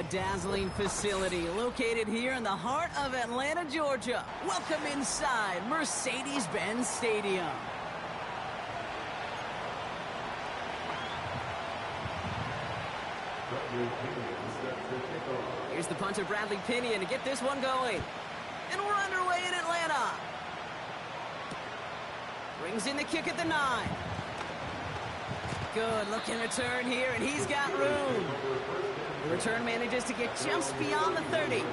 dazzling facility located here in the heart of Atlanta, Georgia. Welcome inside Mercedes-Benz Stadium. Here's the punter, Bradley Pinion, to get this one going. And we're underway in Atlanta. Brings in the kick at the 9. Good looking return here, and he's got room. The return manages to get just beyond the 30.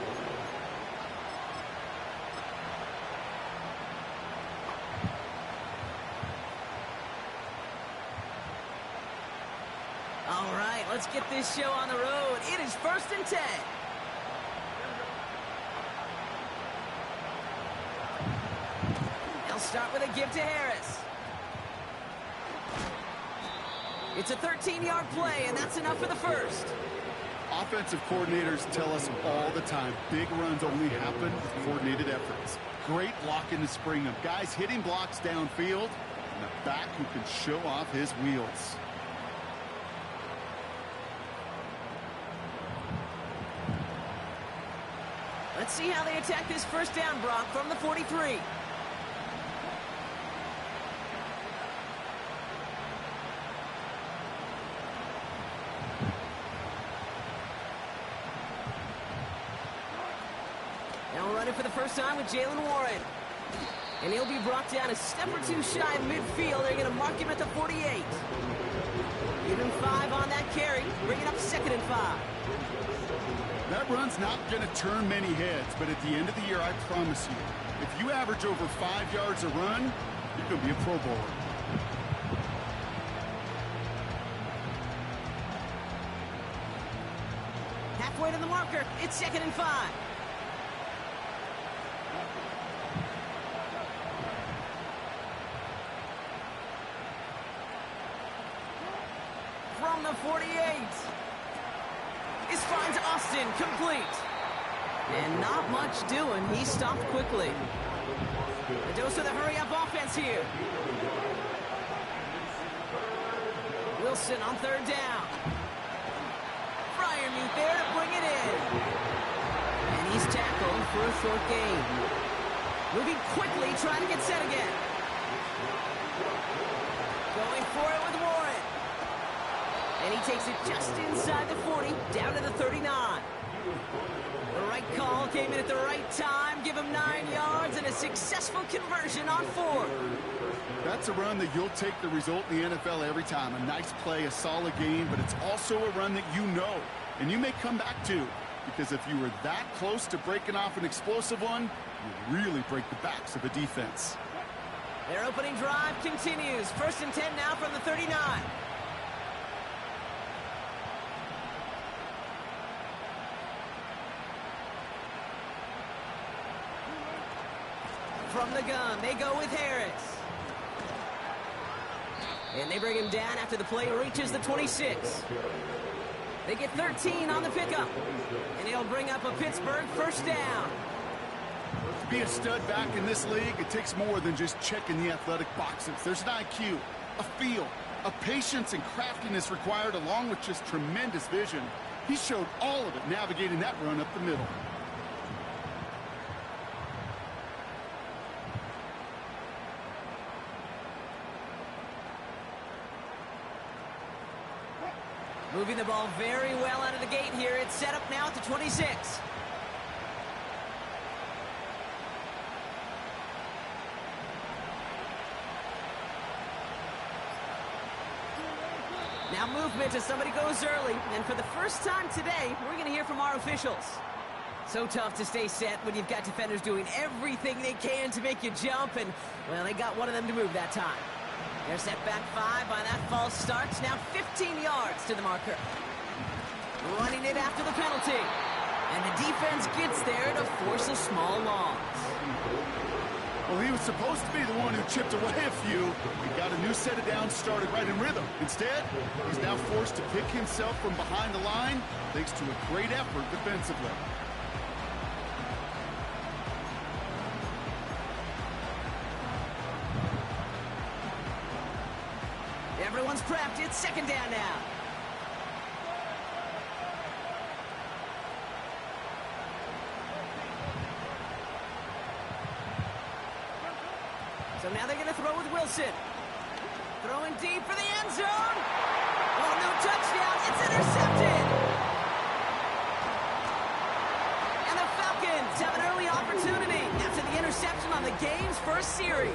All right, let's get this show on the road. It is 1st and 10. They'll start with a give to Harris. It's a 13-yard play, and that's enough for the first. Offensive coordinators tell us all the time, big runs only happen with coordinated efforts. Great block in the spring of guys hitting blocks downfield, and a back who can show off his wheels. Let's see how they attack this first down, Brock, from the 43. For the first time with Jalen Warren. And he'll be brought down a step or two shy of midfield. They're going to mark him at the 48. Give him 5 on that carry. Bring it up 2nd and 5. That run's not going to turn many heads, but at the end of the year, I promise you, if you average over 5 yards a run, you're going to be a Pro Bowler. Halfway to the marker. It's 2nd and 5. From the 48. This finds Austin complete. And not much doing. He stopped quickly. A dose of the hurry-up offense here. Wilson on 3rd down. Fryermuth there to bring it in. And he's tackled for a short gain. Moving quickly, trying to get set again. Going for it with Warren. And he takes it just inside the 40, down to the 39. The right call came in at the right time, give him 9 yards, and a successful conversion on 4. That's a run that you'll take the result in the NFL every time. A nice play, a solid game, but it's also a run that you know, and you may come back to. Because if you were that close to breaking off an explosive one, you really break the backs of a defense. Their opening drive continues. 1st and 10 now from the 39. From the gun, they go with Harris. And they bring him down after the play reaches the 26. They get 13 on the pickup. And he'll bring up a Pittsburgh 1st down. To be a stud back in this league, it takes more than just checking the athletic boxes. There's an IQ, a feel, a patience and craftiness required along with just tremendous vision. He showed all of it navigating that run up the middle. Moving the ball very well out of the gate here. It's set up now at the 26. Now movement as somebody goes early. And for the first time today, we're going to hear from our officials. So tough to stay set when you've got defenders doing everything they can to make you jump. And, well, they got one of them to move that time. They're set back 5 by that false start. Now 15 yards to the marker. Running it after the penalty. And the defense gets there to force a small loss. Well, he was supposed to be the one who chipped away a few. He got a new set of downs started right in rhythm. Instead, he's now forced to pick himself from behind the line thanks to a great effort defensively. Everyone's prepped. It's 2nd down now. Wilson. Throwing deep for the end zone. Oh, no touchdown. It's intercepted. And the Falcons have an early opportunity after the interception on the game's first series.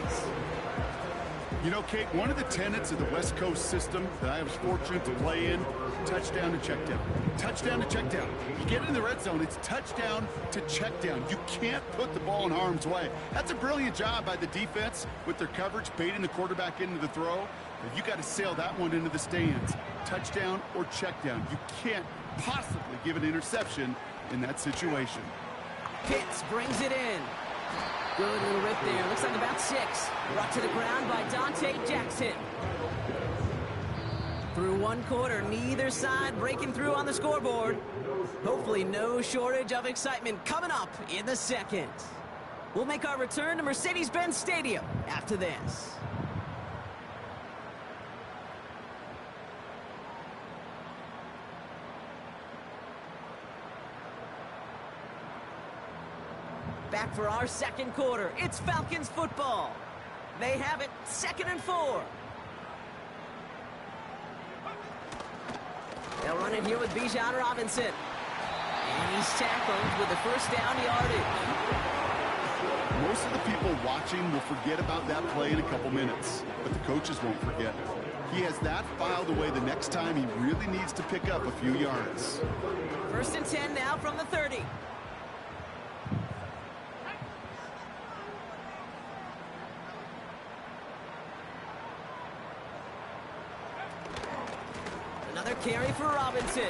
You know, Kate, one of the tenets of the West Coast system that I was fortunate to play in, touchdown to check down. Touchdown to check down. You get in the red zone, it's touchdown to check down. You can't put the ball in harm's way. That's a brilliant job by the defense with their coverage, baiting the quarterback into the throw. But you got to sail that one into the stands. Touchdown or check down. You can't possibly give an interception in that situation. Pitts brings it in. Good little rip there. Looks like about 6. Brought to the ground by Dante Jackson. Through one quarter, neither side breaking through on the scoreboard. Hopefully no shortage of excitement coming up in the second. We'll make our return to Mercedes-Benz Stadium after this. Back for our second quarter. It's Falcons football. They have it 2nd and 4. They'll run it here with Bijan Robinson. And he's tackled with the first down yardage. Most of the people watching will forget about that play in a couple minutes, but the coaches won't forget. He has that filed away the next time he really needs to pick up a few yards. 1st and 10 now from the 30. Another carry for Robinson.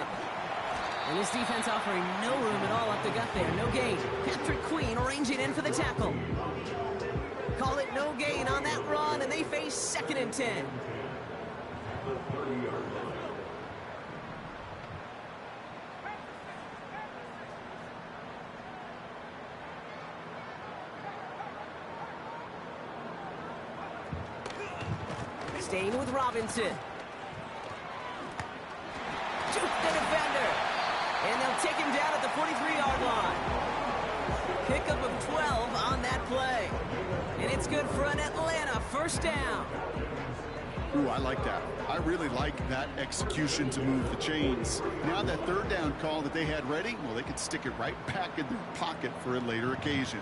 And his defense offering no room at all up the gut there. No gain. Patrick Queen arranging in for the tackle. Call it no gain on that run, and they face 2nd and 10. Staying with Robinson. Juke the defender. And they'll take him down at the 43-yard line. Pickup of 12 on that play. And it's good for an Atlanta first down. Ooh, I like that. I really like that execution to move the chains. Now that 3rd down call that they had ready, well, they could stick it right back in their pocket for a later occasion.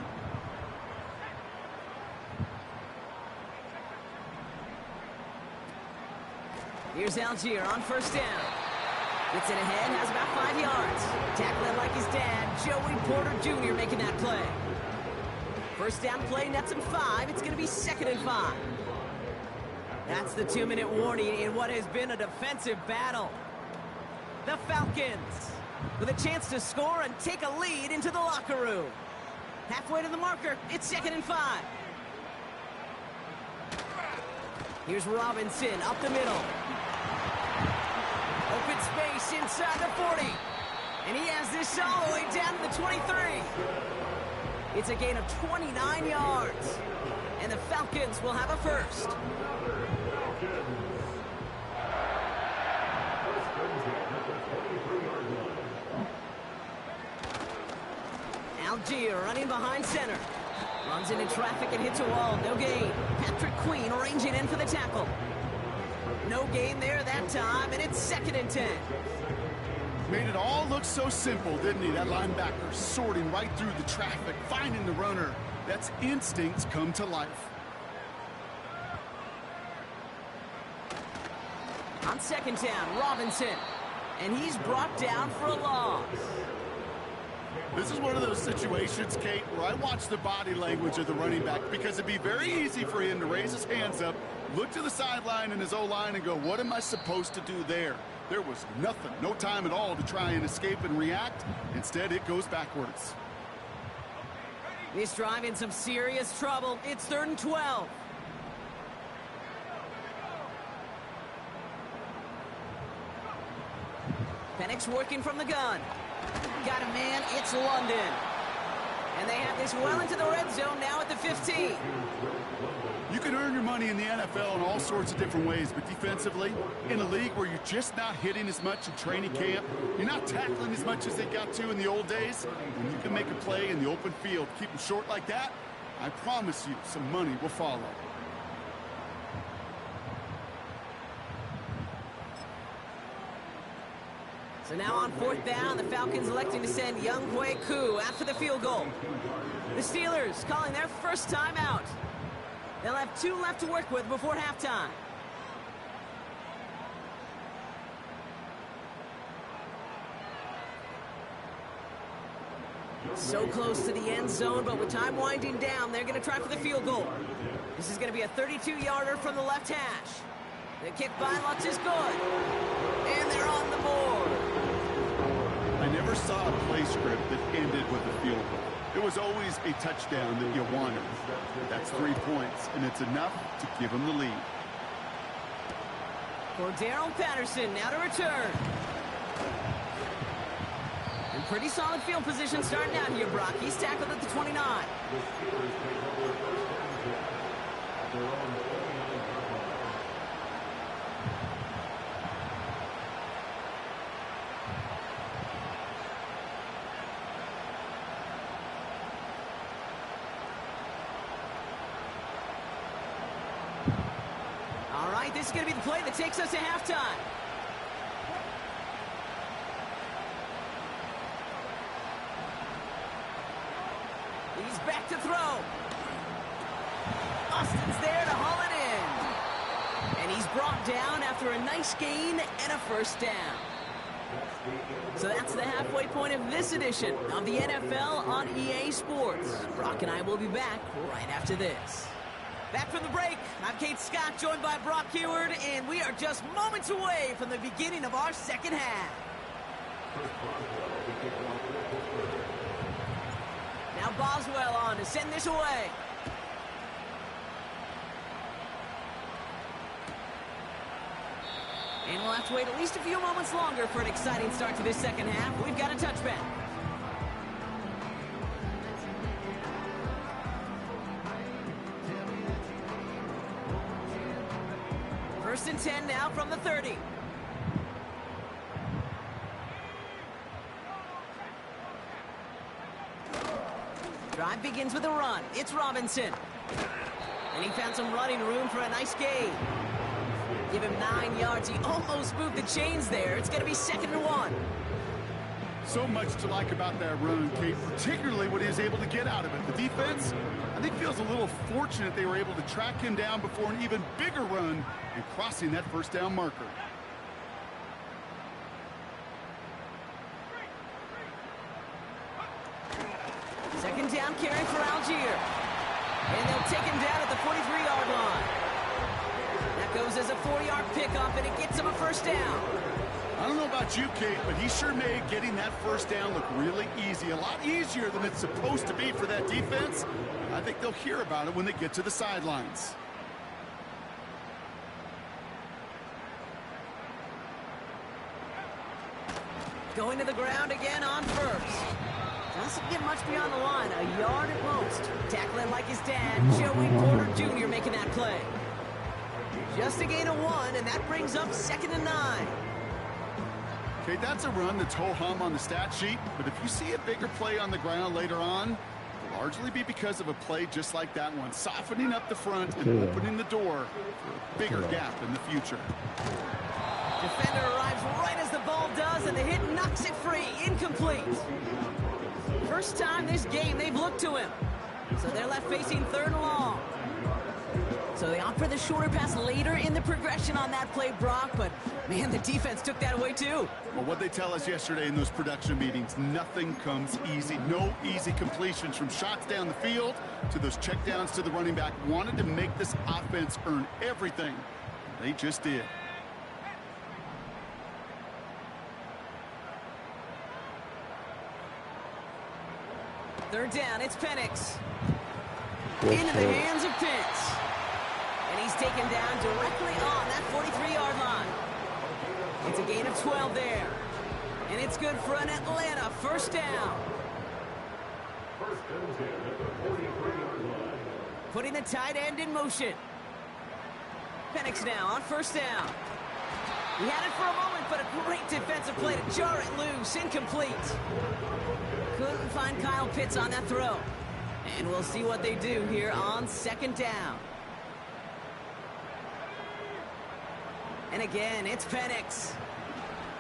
Here's Algier on 1st down. Gets it ahead, has about 5 yards. Tackling like his dad, Joey Porter Jr. making that play. 1st down play nets him 5. It's going to be 2nd and 5. That's the 2-minute warning in what has been a defensive battle. The Falcons with a chance to score and take a lead into the locker room. Halfway to the marker, it's 2nd and 5. Here's Robinson up the middle. Open space inside the 40. And he has this all the way down to the 23. It's a gain of 29 yards. And the Falcons will have a first. Algier running behind center. Runs into traffic and hits a wall. No gain. Patrick Queen arranging in for the tackle. No gain there that time, and it's 2nd and 10. Made it all look so simple, didn't he? That linebacker sorting right through the traffic, finding the runner. That's instincts come to life. On 2nd down, Robinson. And he's brought down for a loss. This is one of those situations, Kate, where I watch the body language of the running back because it'd be very easy for him to raise his hands up, look to the sideline and his O-line and go, what am I supposed to do there? There was nothing, no time at all to try and escape and react. Instead, it goes backwards. This drive in some serious trouble. It's 3rd and 12. Penix working from the gun. Got a man, it's London. And they have this well into the red zone now at the 15. You can earn your money in the NFL in all sorts of different ways, but defensively, in a league where you're just not hitting as much in training camp, you're not tackling as much as they got to in the old days, when you can make a play in the open field, keep them short like that, I promise you some money will follow. So now on 4th down, the Falcons electing to send Younghoe Koo after the field goal. The Steelers calling their first time out. They'll have 2 left to work with before halftime. So close to the end zone, but with time winding down, they're going to try for the field goal. This is going to be a 32-yarder from the left hash. The kick by Lutz is good. And they're on the board. I never saw a play script that ended with a field goal. It was always a touchdown that you wanted. That's 3 points, and it's enough to give them the lead. For Darrell Patterson, now to return. And pretty solid field position starting out here, Brock. He's tackled at the 29. All right, this is going to be the play that takes us to halftime. He's back to throw. Austin's there to haul it in. And he's brought down after a nice gain and a first down. So that's the halfway point of this edition of the NFL on EA Sports. Brock and I will be back right after this. Back from the break, I'm Kate Scott, joined by Brock Heward, and we are just moments away from the beginning of our second half. Now Boswell on to send this away. And we'll have to wait at least a few moments longer for an exciting start to this second half. We've got a touchback. First and 10 now from the 30. Drive begins with a run. It's Robinson. And he found some running room for a nice gain. Give him 9 yards. He almost moved the chains there. It's going to be 2nd and 1. So much to like about that run, Kate, particularly what he was able to get out of it. The defense, I think, feels a little fortunate they were able to track him down before an even bigger run and crossing that first down marker. Second down carry for Algier. And they'll take him down at the 43-yard line. That goes as a 4-yard pickup, and it gets him a first down. I don't know about you, Kate, but he sure made getting that first down look really easy. A lot easier than it's supposed to be for that defense. I think they'll hear about it when they get to the sidelines. Going to the ground again on first. Doesn't get much beyond the line, a yard at most. Tackling like his dad, Joey Porter Jr. making that play. Just a gain of 1, and that brings up 2nd and 9. Okay, that's a run that's ho-hum on the stat sheet, but if you see a bigger play on the ground later on, it'll largely be because of a play just like that one, softening up the front and opening the door for a bigger gap in the future. Defender arrives right as the ball does, and the hit knocks it free, incomplete. First time this game they've looked to him. So they're left facing 3rd and long. So they opt for the shorter pass later in the progression on that play, Brock, but man, the defense took that away too. Well, what they tell us yesterday in those production meetings, nothing comes easy. No easy completions from shots down the field to those checkdowns to the running back. Wanted to make this offense earn everything. They just did. Third down, it's Penix. Into the hands of Pitts. And he's taken down directly on that 43-yard line. It's a gain of 12 there. And it's good for an Atlanta first down. Putting the tight end in motion. Penix now on first down. He had it for a moment, but a great defensive play to jar it loose. Incomplete. Couldn't find Kyle Pitts on that throw. And we'll see what they do here on 2nd down. And again, it's Penix.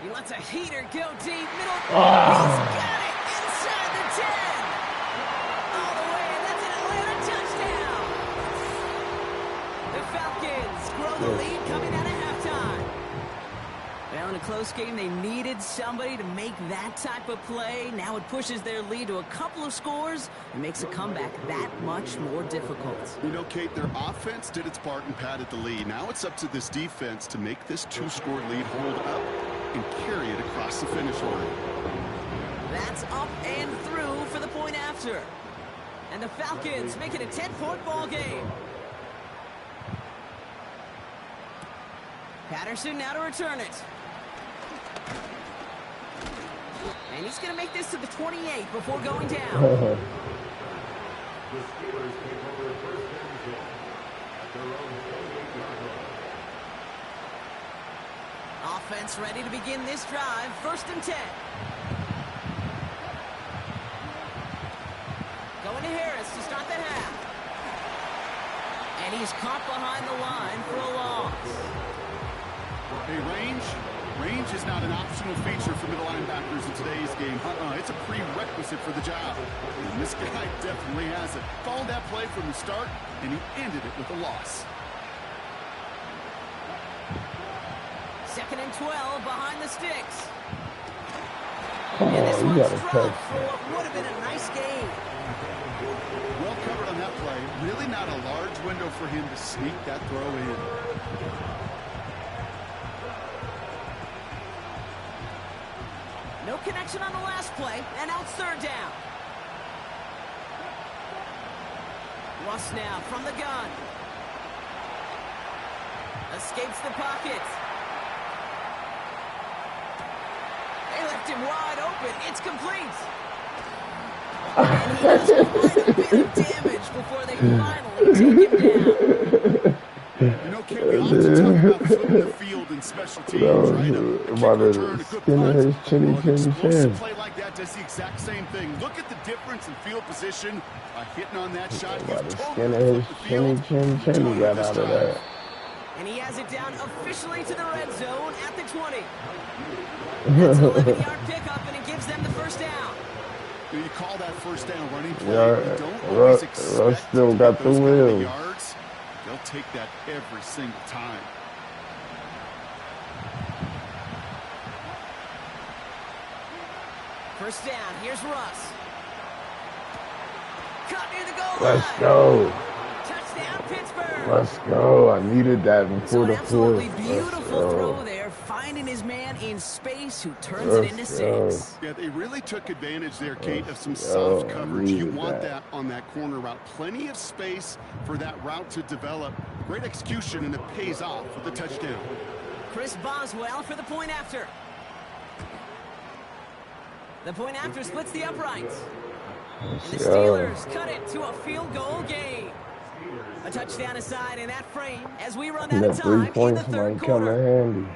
He lets a heater go deep. Middle. He's got it inside the 10. All the way, and that's an Atlanta touchdown. The Falcons grow the lead coming out of halftime. Well, in a close game, they needed somebody to make that type of play. Now it pushes their lead to a couple of scores and makes a comeback that much more difficult. You know, Kate, their offense did its part and padded the lead. Now it's up to this defense to make this 2-score lead hold up and carry it across the finish line. That's up and through for the point after. And the Falcons make it a 10-point ball game. Patterson now to return it. And he's going to make this to the 28 before going down. Offense ready to begin this drive. 1st and 10. Going to Harris to start that half. And he's caught behind the line for a loss. Hey, range is not an optional feature for middle linebackers in today's game. It's a prerequisite for the job. And this guy definitely has it. Followed that play from the start, and he ended it with a loss. 2nd and 12 behind the sticks. Come And this on, you one's gotta dropped touch. for what would have been a nice game. Well covered on that play. Really not a large window for him to sneak that throw in. No connection on the last play, and now it's 3rd down. Russ now from the gun. Escapes the pocket. They left him wide open. It's complete. And he does quite a bit of damage before they finally take him down. You know, Kate, we often talk about flipping the field in special teams, right? About to skin his chinny chin Explosive chin. play like that does the exact same thing. Look at the difference in field position by hitting on that shot. About to skin his chinny chin chin. He got out of that. And he has it down officially to the red zone at the 20. That's an 11-yard pickup, and it gives them the 1st down. You call that 1st down running play. Yeah, You don't always expect Russ still to got get the those kind of wheel. yards. They'll take that every single time. First down, here's Russ. Caught near the goal line. Let's go. Touchdown, Pittsburgh. Let's go. I needed that So before an the absolutely fourth. beautiful throw there, finding his man in space who turns it into 6. Yeah, they really took advantage there, Kate, of some soft coverage. You want that on that corner route. Plenty of space for that route to develop. Great execution, and it pays off with the touchdown. Chris Boswell for the point after. The point after splits the uprights. And the Steelers cut it to a field goal game. A touchdown aside in that frame as we run out of time in the 3rd quarter.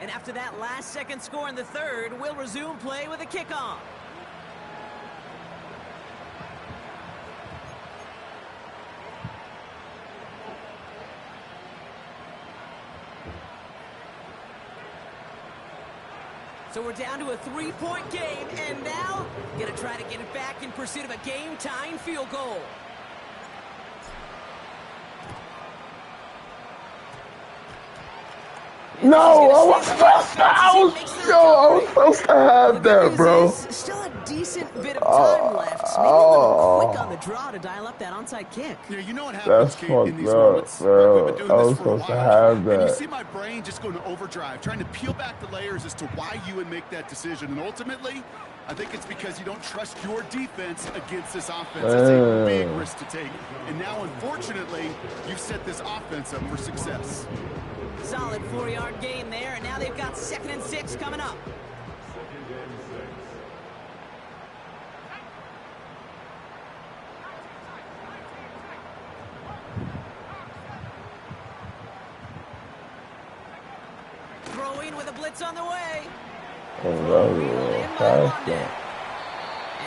And after that last second score in the 3rd, we'll resume play with a kickoff. So we're down to a 3-point game, and now gonna try to get it back in pursuit of a game-tying field goal. No, I was supposed to have that, bro. Still a decent bit of time left. So maybe a little quick on the draw to dial up that onside kick. Yeah, you know what happens, Kate, in these That's moments. fucked up, bro. We've been doing I this was for a supposed to while, have and that. you see my brain just going to overdrive, trying to peel back the layers as to why you would make that decision. And ultimately, I think it's because you don't trust your defense against this offense. That's a big risk to take. And now, unfortunately, you've set this offense up for success. Solid 4-yard gain there, and now they've got 2nd and 6 coming up. Throwing with a blitz on the way. And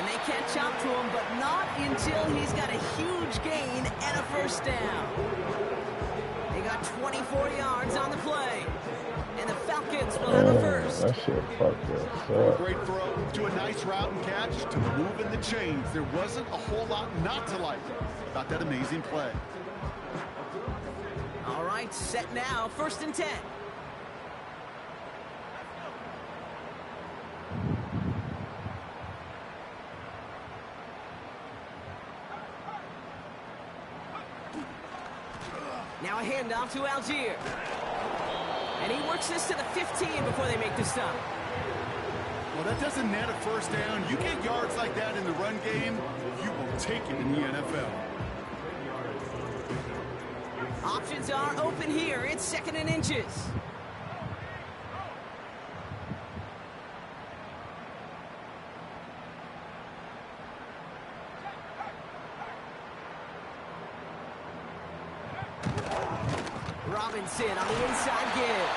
they catch up to him, but not until he's got a huge gain and a 1st down. They got 24 yards on the play, and the Falcons will have a 1st. That shit fucked us up. Great throw to a nice route and catch to moving the chains. There wasn't a whole lot not to like about that amazing play. All right, set now, 1st and 10. Now a handoff to Algier. And he works this to the 15 before they make the stop. Well, that doesn't net a 1st down. You get yards like that in the run game, you will take it in the NFL. Options are open here. It's 2nd and inches. Robinson on the inside give.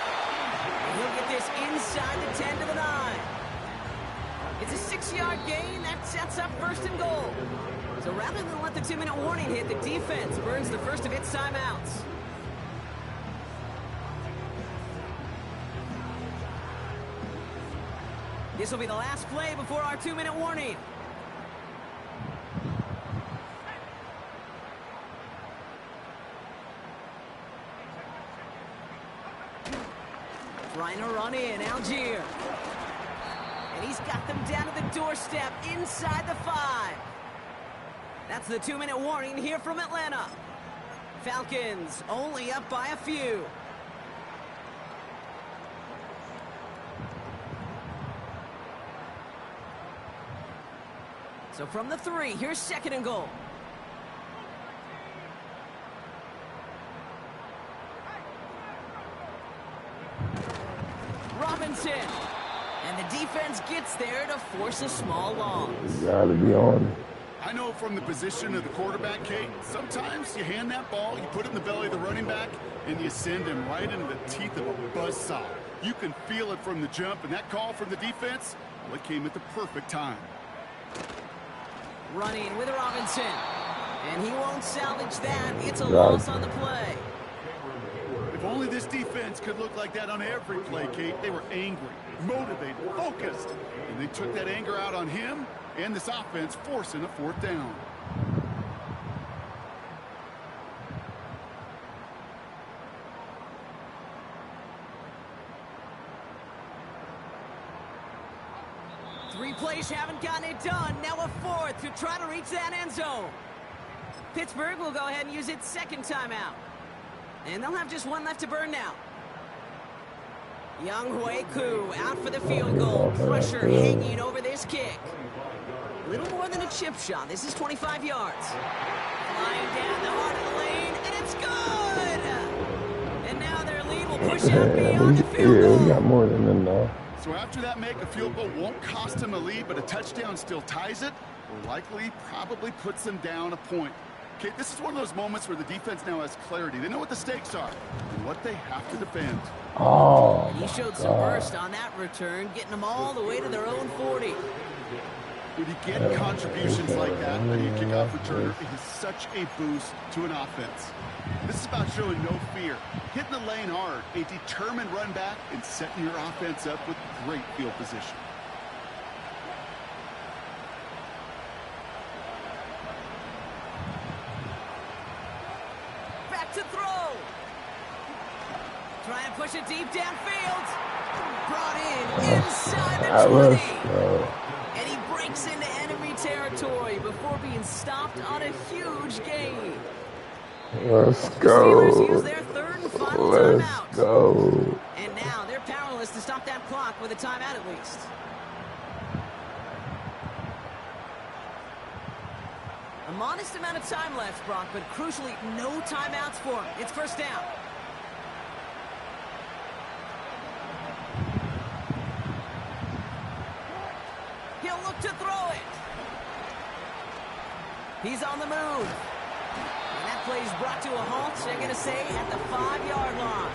And he'll get this inside the 10 to the 9. It's a 6-yard gain. That sets up 1st and goal. So rather than let the 2-minute warning hit, the defense burns the first of its timeouts. This will be the last play before our 2-minute warning. Trying to run in, Algier. And he's got them down to the doorstep inside the 5. That's the 2-minute warning here from Atlanta. Falcons only up by a few. So from the 3, here's 2nd and goal. Robinson. And the defense gets there to force a small loss. You gotta be on. I know from the position of the quarterback, Kate, sometimes you hand that ball, you put it in the belly of the running back, and you send him right into the teeth of a buzzsaw. You can feel it from the jump, and that call from the defense, well, it came at the perfect time. Running with Robinson. And he won't salvage that. It's a loss on the play. If only this defense could look like that on every play, Kate. They were angry, motivated, focused. And they took that anger out on him and this offense, forcing a 4th down. Three plays haven't gotten it done. Now a 4th to try to reach that end zone. Pittsburgh will go ahead and use its 2nd timeout. And they'll have just 1 left to burn now. Young Hui-Koo out for the field goal. Pressure hanging over this kick. Little more than a chip shot. This is 25 yards. Flying down the heart of the lane, and it's good! And now their lead will push out beyond the field goal. Yeah, we got more than enough. So after that make, a field goal won't cost him a lead, but a touchdown still ties it, or likely probably puts them down a point. Okay, this is one of those moments where the defense now has clarity. They know what the stakes are and what they have to defend. Oh, He showed some burst on that return, getting them all the way to their own 40. When you get contributions like that on your kickoff returner, it is such a boost to an offense. This is about showing no fear, hitting the lane hard, a determined run back, and setting your offense up with great field position. Back to throw. Trying to push it deep downfield. Brought in inside the 20. And he breaks into enemy territory before being stopped on a huge gain. Let's go. Steelers use their 3rd and final timeout. Let's go. And now they're powerless to stop that clock with a timeout at least. A modest amount of time left, Brock, but crucially, no timeouts for him. It's 1st down. He'll look to throw it. He's on the move. And that play's brought to a halt, they're going to say, at the 5-yard line.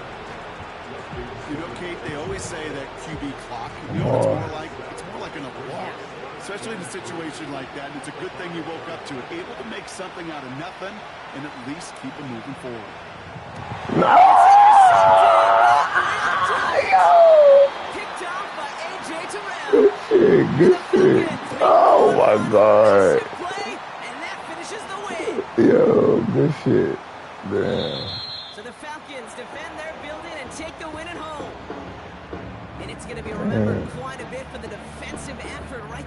You know, Kate, they always say that QB clock, you know what it's more like an applause. Especially in a situation like that, and it's a good thing you woke up to it. Able to make something out of nothing and at least keep it moving forward. No! Picked off by shit, good shit. Oh my God. Play, and that finishes the win. Yo, good shit. Damn. So the Falcons defend their building and take the win at home. And it's going to be remembered quite a bit for the defensive effort right there.